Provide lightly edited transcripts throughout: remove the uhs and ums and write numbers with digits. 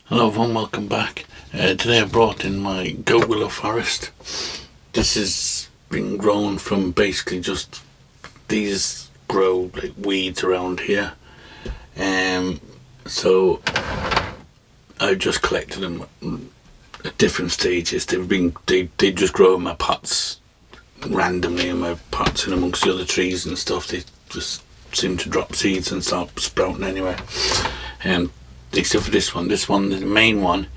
Hello everyone, welcome back. Today I brought in my goat willow forest. This has been grown from basically just these grow like weeds around here. So I just collected them at different stages. They just grow in my pots randomly in my pots and amongst the other trees and stuff. They just seem to drop seeds and start sprouting anyway. Except for this one, the main one,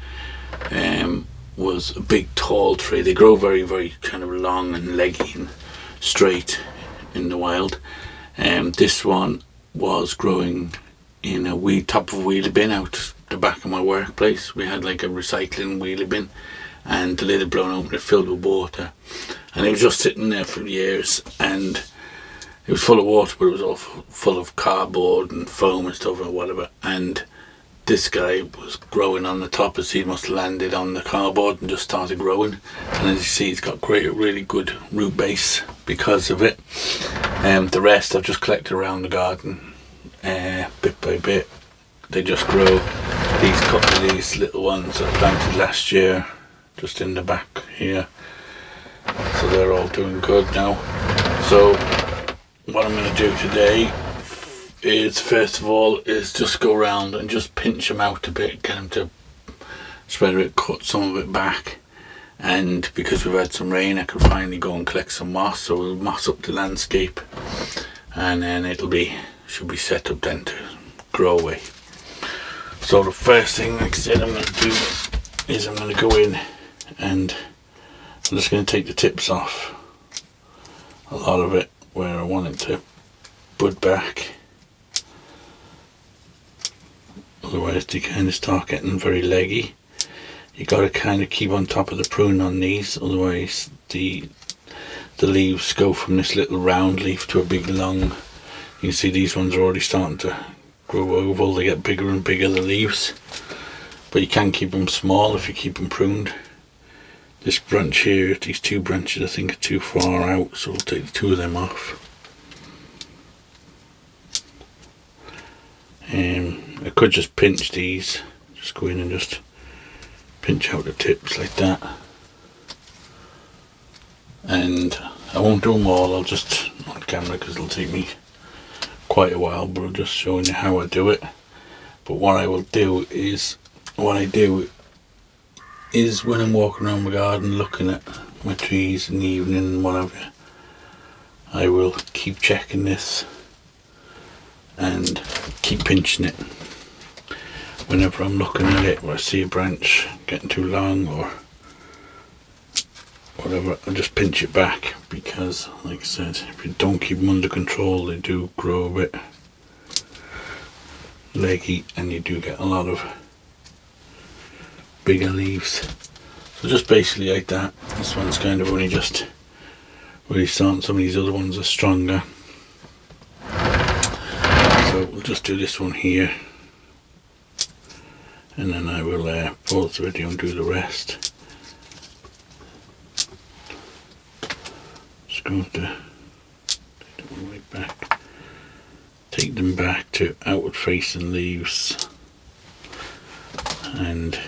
was a big tall tree. They grow very, very kind of long and leggy and straight in the wild. This one was growing in a top of a wheelie bin out the back of my workplace. We had like a recycling wheelie bin, and the lid had blown open, it filled with water, and it was just sitting there for years, and it was full of water, but it was all full of cardboard and foam and stuff and whatever. And this guy was growing on the top. The seed must have landed on the cardboard and just started growing, and as you see, it's got really good root base because of it. The rest I've just collected around the garden, bit by bit. They just grow. These couple of these little ones I planted last year just in the back here, so they're all doing good now. So what I'm going to do today is, first of all, is just go around and just pinch them out a bit, get them to spread a bit, cut some of it back, and because we've had some rain I can finally go and collect some moss, so we'll moss up the landscape, and then should be set up then to grow away. So the first thing, like I said, I'm going to do is I'm going to go in and I'm just going to take the tips off a lot of it where I want it to bud back. Otherwise they kind of start getting very leggy. You got to kind of keep on top of the prune on these, otherwise the leaves go from this little round leaf to a big long. You can see these ones are already starting to grow oval. They get bigger and bigger, the leaves, but you can keep them small if you keep them pruned. This branch here, these two branches I think are too far out, so we'll take the two of them off. I could just pinch these, just go in and just pinch out the tips like that, and I won't do them all, I'll just on camera because it'll take me quite a while, but I'm just showing you how I do it. But what I do is when I'm walking around my garden looking at my trees in the evening and whatever, I will keep checking this and keep pinching it. Whenever I'm looking at it, or I see a branch getting too long or whatever, I just pinch it back, because like I said, if you don't keep them under control, they do grow a bit leggy and you do get a lot of bigger leaves. So just basically like that. This one's kind of only just really starting, some of these other ones are stronger. So we'll just do this one here, and then I will pause the video and do the rest. Just going to take them right back, take them back to outward facing leaves and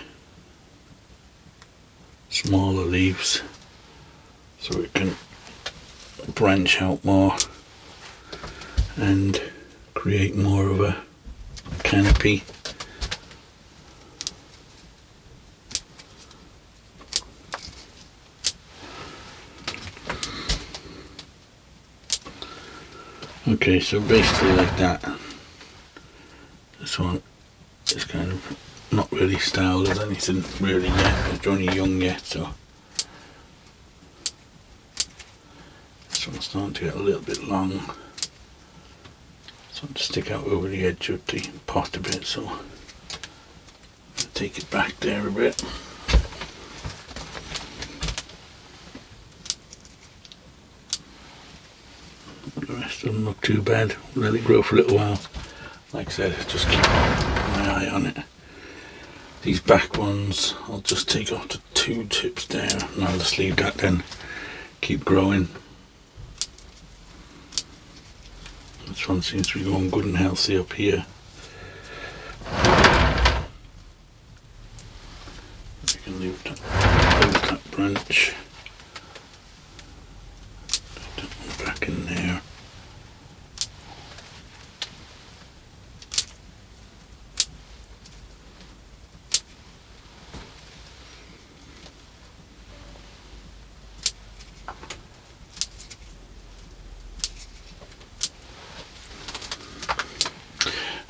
smaller leaves, so it can branch out more and create more of a canopy. Okay, so basically like that. This one is kind of not really styled as anything really yet, it's only young yet, so this one's starting to get a little bit long. So to stick out over the edge of the pot a bit, so I'll take it back there a bit. The rest of them look too bad, let it grow for a little while. Like I said, just keep my eye on it. These back ones, I'll just take off the two tips there, and I'll just leave that then, keep growing. This one seems to be going good and healthy up here. move that branch. Put that one back in there.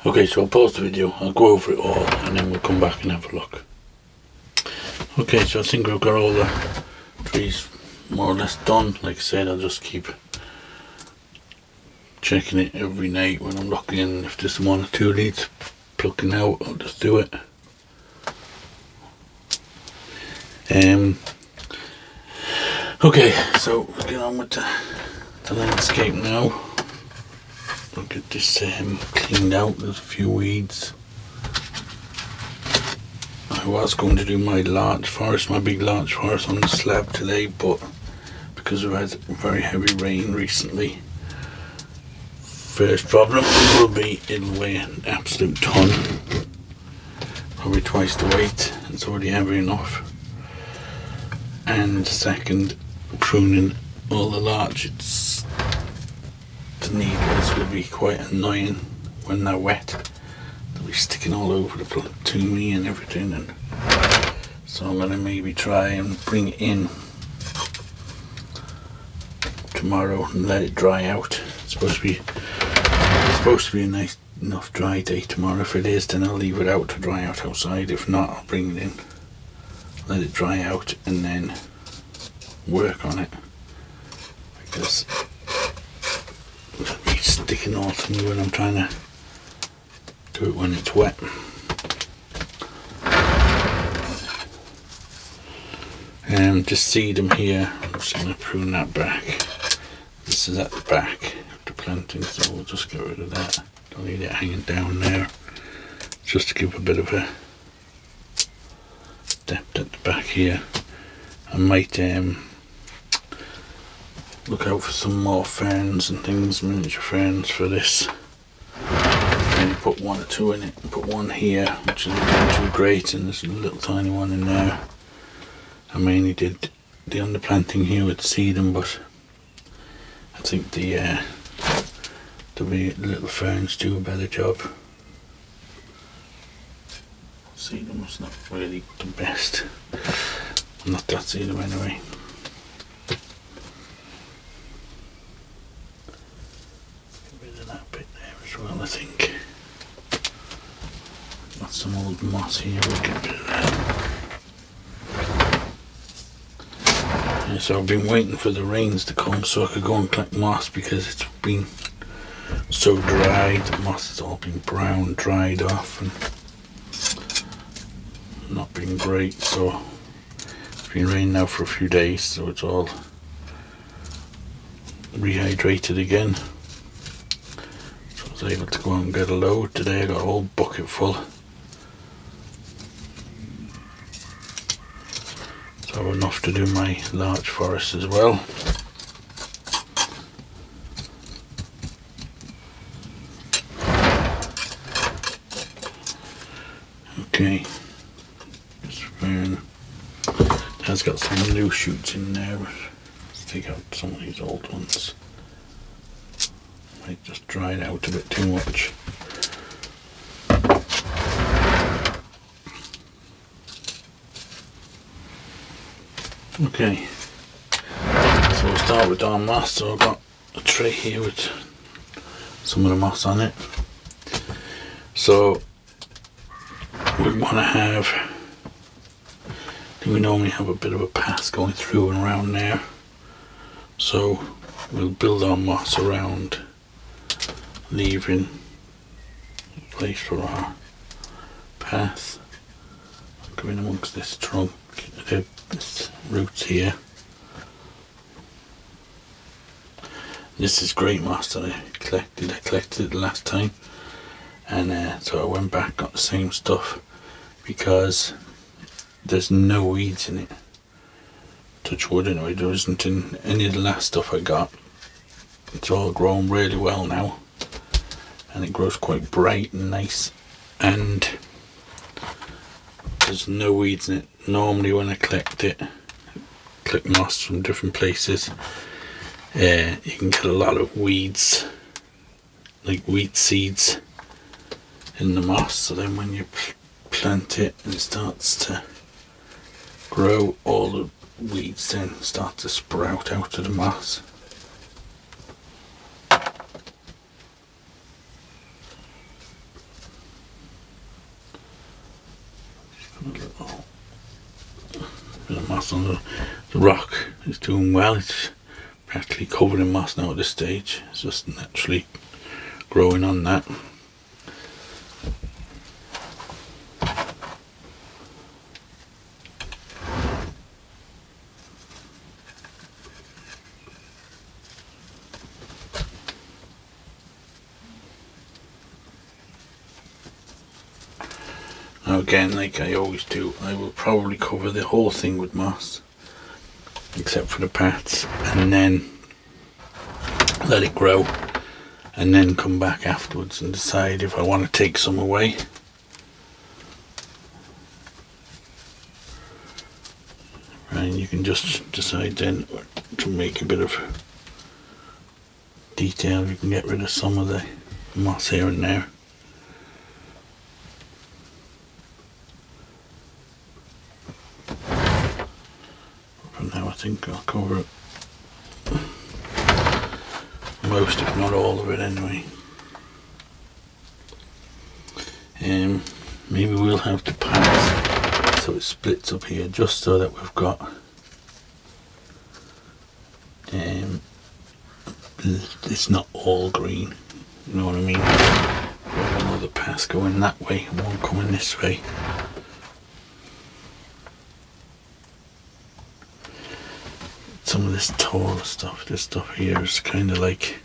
Okay, so I'll pause the video, I'll go over it all, and then we'll come back and have a look. Okay, so I think we've got all the trees more or less done. Like I said, I'll just keep checking it every night when I'm looking in. If there's one or two leaves plucking out, I'll just do it. Okay, so we'll get on with the landscape now. I'll get this cleaned out. There's a few weeds. I was going to do my larch forest, my big larch forest on the slab today, but because we've had very heavy rain recently, first problem will be it'll weigh an absolute ton, probably twice the weight. It's already heavy enough. And second, pruning all the larch, the needles will be quite annoying when they're wet. They'll be sticking all over the place to me and everything, and so I'm gonna maybe try and bring it in tomorrow and let it dry out. It's supposed to be a nice enough dry day tomorrow. If it is, then I'll leave it out to dry out outside. If not, I'll bring it in, let it dry out, and then work on it, because it'll be sticking all to me when I'm trying to do it when it's wet. And just seed them here. I'm just going to prune that back. This is at the back of the planting, so we'll just get rid of that. Don't need it hanging down there. Just to give a bit of a depth at the back here. I might look out for some more ferns and things, miniature ferns for this. Maybe put one or two in it, and put one here, which isn't too great, and there's a little tiny one in there. I mainly did the underplanting here with sedum, but I think the little ferns do a better job. Sedum's not really the best. Not that sedum anyway. Get rid of that bit there as well, I think. Got some old moss here, we'll get rid of that. Yeah, so I've been waiting for the rains to come so I could go and collect moss, because it's been so dry. The moss has all been brown, dried off, and not been great. So it's been raining now for a few days, so it's all rehydrated again. So I was able to go out and get a load today. I got a whole bucket full. So enough to do my larch forest as well. Okay, this fern has got some new shoots in there. Let's take out some of these old ones. Might just dry it out a bit too much. Okay, so we'll start with our moss. So I've got a tray here with some of the moss on it. So we want to have, we normally have a bit of a path going through and around there. So we'll build our moss around, leaving a place for our path. Go in amongst this trunk, this roots here. This is great moss that I collected it the last time, and so I went back, got the same stuff, because there's no weeds in it. Touch wood anyway, there isn't in any of the last stuff I got. It's all grown really well now, and it grows quite bright and nice, and there's no weeds in it. normally when I collect moss from different places, you can get a lot of weeds, like wheat seeds in the moss, so then when you plant it and it starts to grow, all the weeds then start to sprout out of the moss. The moss on the rock is doing well. It's practically covered in moss now at this stage. It's just naturally growing on that. Now again, like I always do, I will probably cover the whole thing with moss, except for the parts, and then let it grow, and then come back afterwards and decide if I want to take some away. And you can just decide then to make a bit of detail. You can get rid of some of the moss here and there. Now I think I'll cover most, if not all of it anyway. Maybe we'll have to pass so it splits up here, just so that we've got it's not all green, you know what I mean? We'll have another pass going that way and one coming this way. Some of this taller stuff, this stuff here is kind of like,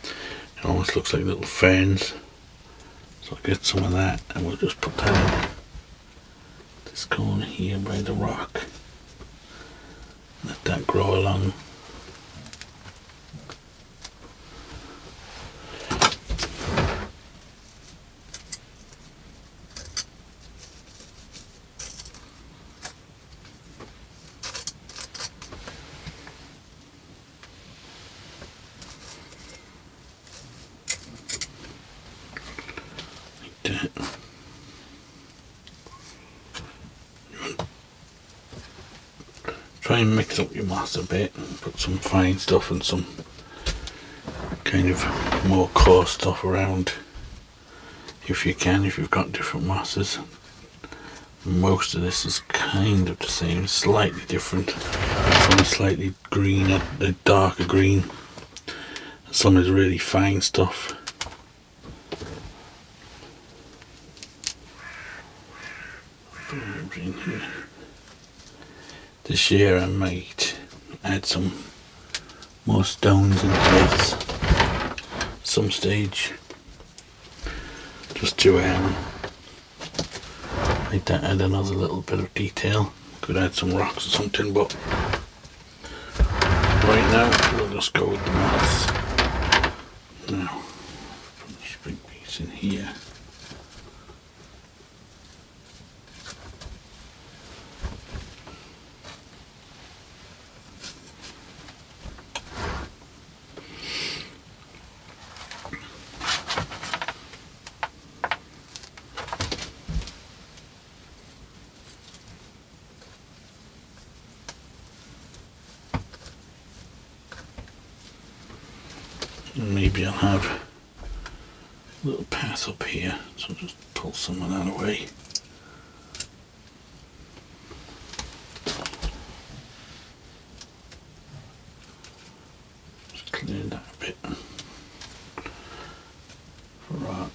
it almost looks like little ferns, so I'll get some of that and we'll just put that in this corner here by the rock, let that grow along. Try and mix up your moss a bit, put some fine stuff and some kind of more coarse stuff around if you can, if you've got different mosses. Most of this is kind of the same, slightly different. Some is slightly greener, a darker green, some is really fine stuff. In here. This year I might add some more stones in place some stage, just to make that add another little bit of detail. Could add some rocks or something, but right now we'll just go with the moss. Now put this big piece in here. Maybe I'll have a little path up here, so I'll just pull some of that away. Just clear that a bit for our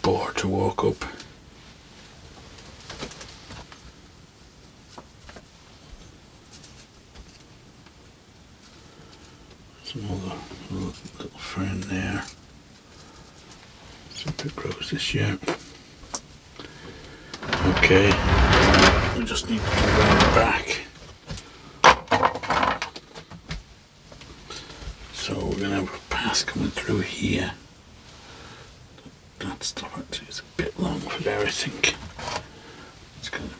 boar to walk up. Some other little fern there. See if it grows this year. Okay, we just need to go around back. So we're going to have a path coming through here. That stuff actually is a bit long for there, I think. It's going to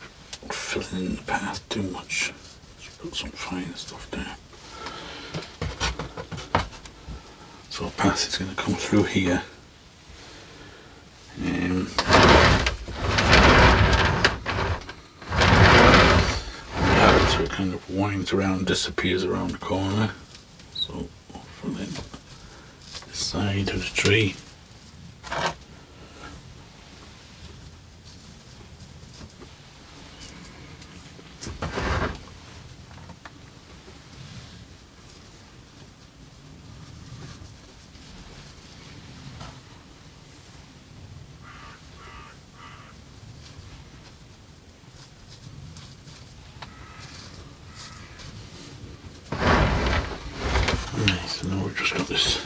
path too much. Let's put some fine stuff there. So a path is going to come through here. So it kind of winds around, disappears around the corner. So I'll fill in the side of the tree. So now we've just got this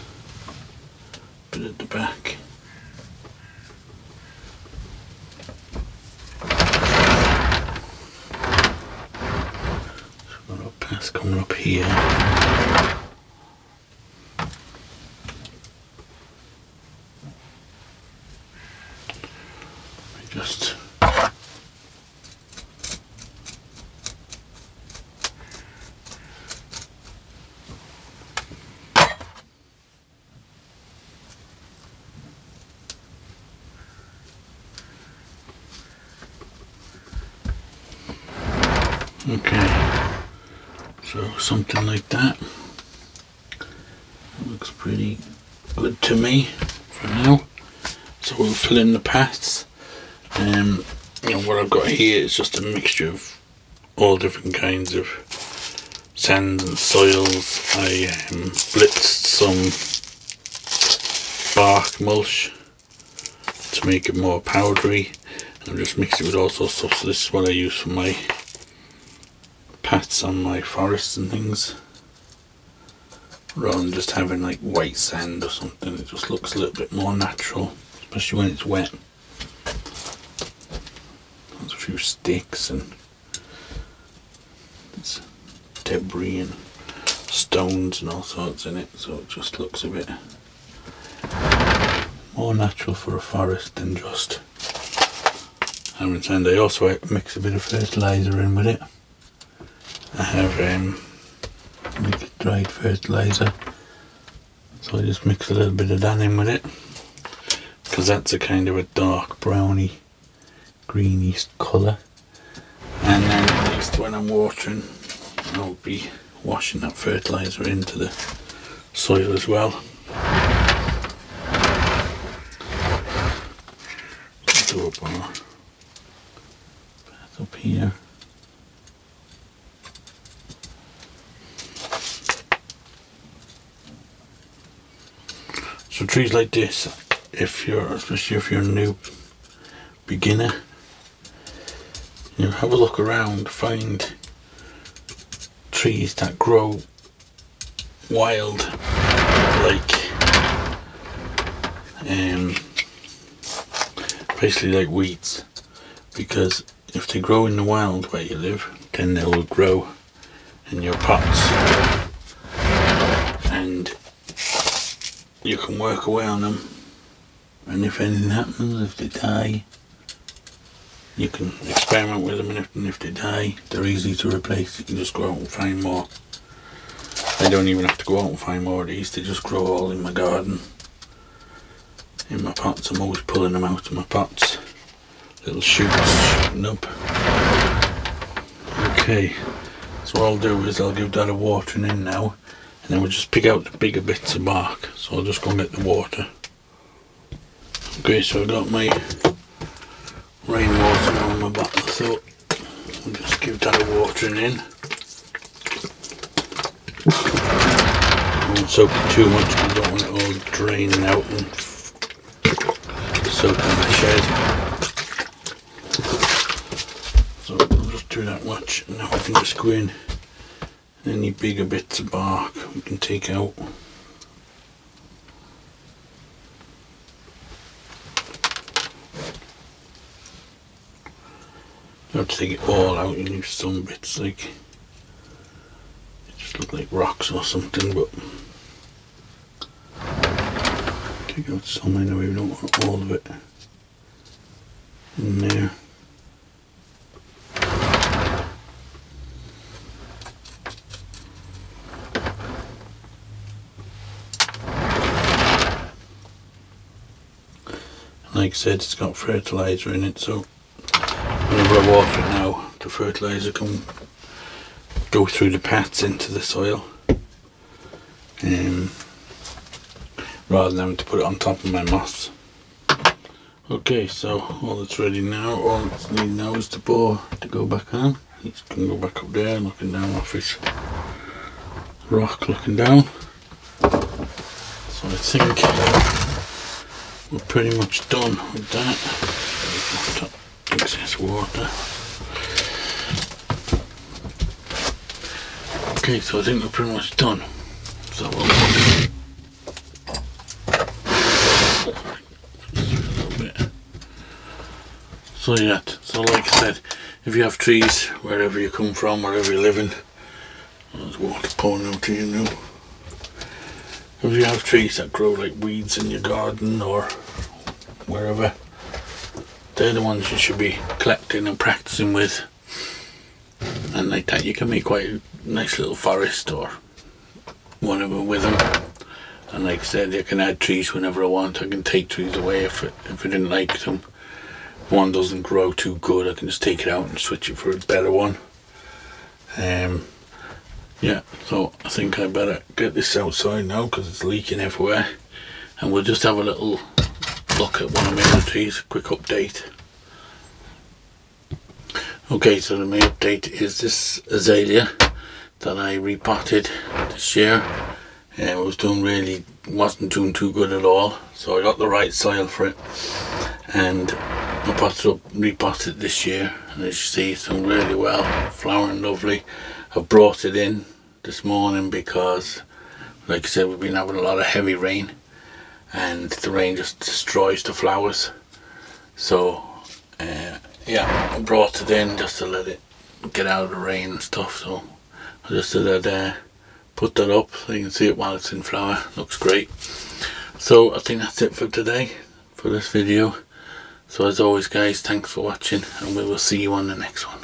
bit at the back. So we've got a path coming up here. Just okay, so something like that. That looks pretty good to me for now. So we'll fill in the paths. You know, what I've got here is just a mixture of all different kinds of sands and soils. I blitzed some bark mulch to make it more powdery, and I've just mixed it with all sorts of stuff. So this is what I use for my paths on my forests and things, rather than just having like white sand or something. It just looks a little bit more natural, especially when it's wet. There's a few sticks and there's debris and stones and all sorts in it, so it just looks a bit more natural for a forest than just having sand. I also mix a bit of fertiliser in with it. I have like dried fertiliser, so I just mix a little bit of that in with it, because that's a kind of a dark browny greenish colour. And then at least when I'm watering, I'll be washing that fertiliser into the soil as well. Do a bar up here. So trees like this, especially if you're a new beginner, you know, have a look around, find trees that grow wild, like basically like weeds, because if they grow in the wild where you live, then they will grow in your pots, and you can work away on them, and if anything happens, if they die, you can experiment with them, and if they die, they're easy to replace. You can just go out and find more. I don't even have to go out and find more of these, they just grow all in my garden, in my pots. I'm always pulling them out of my pots, little shoots shooting up. Okay, so what I'll do is I'll give that a watering in now, and then we'll just pick out the bigger bits of bark. So I'll just go and get the water. Okay, so I've got my rainwater on my bottle, so I'll just give that a watering in. I won't soak it too much because I don't want it all draining out and soaking the shed. So I'll just do that much, and now we can just go in. Any bigger bits of bark we can take out. You have to take it all out, you leave some bits like, it just look like rocks or something, but take out some anyway, we don't want all of it in there. like I said, it's got fertiliser in it, so whenever I water it now, the fertiliser can go through the pats into the soil, rather than having to put it on top of my moss. Okay, so all that's ready now, all it's need now is the bore to go back on. He's going to go back up there, looking down off his rock, looking down. So I think we're pretty much done with that. Excess water. Okay, so I think we're pretty much done. So we'll So yeah, so like I said, if you have trees wherever you come from, wherever you're living, there's water pouring out here now. If you have trees that grow like weeds in your garden or wherever, they're the ones you should be collecting and practicing with. And like that you can make quite a nice little forest or whatever with them. And like I said, I can add trees whenever I want. I can take trees away if I didn't like them. If one doesn't grow too good, I can just take it out and switch it for a better one. Yeah, so I think I better get this outside now because it's leaking everywhere, and we'll just have a little look at one of my other trees, a quick update. Okay, so the main update is this azalea that I repotted this year. It wasn't doing too good at all, so I got the right soil for it, and I repotted it this year, and as you see, it's done really well, flowering lovely. I've brought it in this morning because, like I said, we've been having a lot of heavy rain, and the rain just destroys the flowers. So yeah, I brought it in just to let it get out of the rain and stuff. So I just did put that up so you can see it while it's in flower. Looks great. So I think that's it for today, for this video. So as always guys, thanks for watching, and we will see you on the next one.